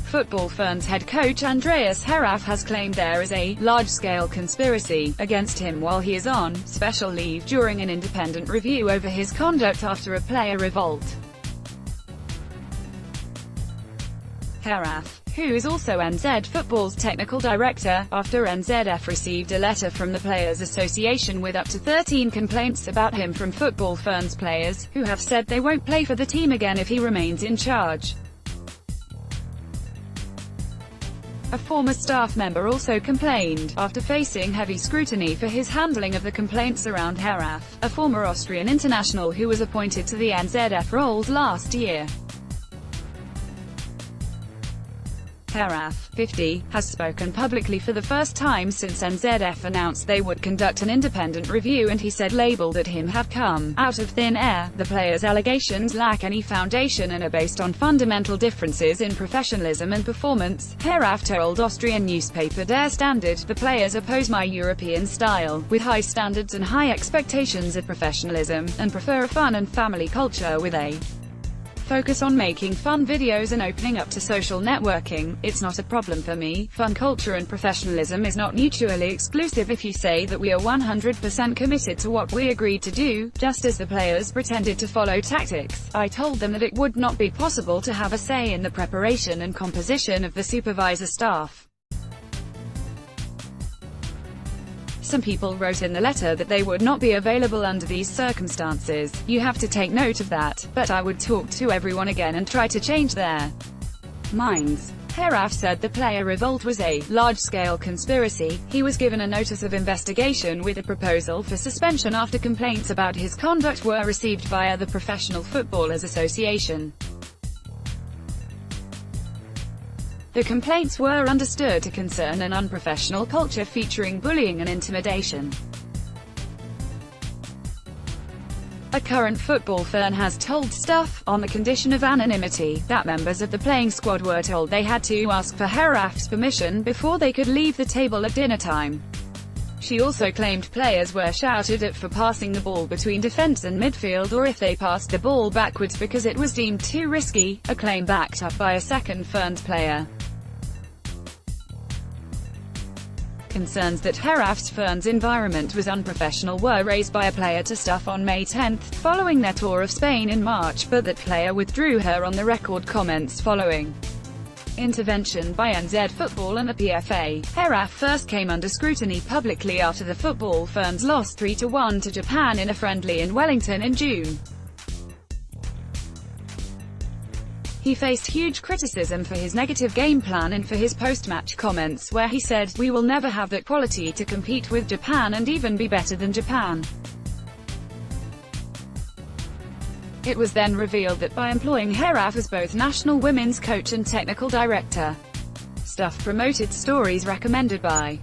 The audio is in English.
Football Ferns head coach Andreas Heraf has claimed there is a large-scale conspiracy against him while he is on special leave during an independent review over his conduct after a player revolt. Heraf, who is also NZ Football's technical director, after NZF received a letter from the Players Association with up to 13 complaints about him from Football Ferns players, who have said they won't play for the team again if he remains in charge. A former staff member also complained, after facing heavy scrutiny for his handling of the complaints around Heraf, a former Austrian international who was appointed to the NZF roles last year. Heraf, 50, has spoken publicly for the first time since NZF announced they would conduct an independent review, and he said labeled at him have come out of thin air. The players' allegations lack any foundation and are based on fundamental differences in professionalism and performance. Heraf told Austrian newspaper Der Standard, "The players oppose my European style, with high standards and high expectations of professionalism, and prefer a fun and family culture with a focus on making fun videos and opening up to social networking. It's not a problem for me. Fun culture and professionalism is not mutually exclusive. If you say that we are 100% committed to what we agreed to do, just as the players pretended to follow tactics, I told them that it would not be possible to have a say in the preparation and composition of the supervisor staff. Some people wrote in the letter that they would not be available under these circumstances. You have to take note of that, but I would talk to everyone again and try to change their minds." Heraf said the player revolt was a large-scale conspiracy. He was given a notice of investigation with a proposal for suspension after complaints about his conduct were received via the Professional Footballers Association. The complaints were understood to concern an unprofessional culture featuring bullying and intimidation. A current football fan has told Stuff, on the condition of anonymity, that members of the playing squad were told they had to ask for Heraf's permission before they could leave the table at dinner time. She also claimed players were shouted at for passing the ball between defense and midfield, or if they passed the ball backwards because it was deemed too risky, a claim backed up by a second Ferns player. Concerns that Heraf's Ferns environment was unprofessional were raised by a player to Stuff on May 10, following their tour of Spain in March, but that player withdrew her on the record comments following intervention by NZ Football and the PFA. Heraf first came under scrutiny publicly after the Football Ferns lost 3-1 to Japan in a friendly in Wellington in June. He faced huge criticism for his negative game plan and for his post-match comments where he said, "We will never have that quality to compete with Japan and even be better than Japan." It was then revealed that by employing Heraf as both national women's coach and technical director, Stuff promoted stories recommended by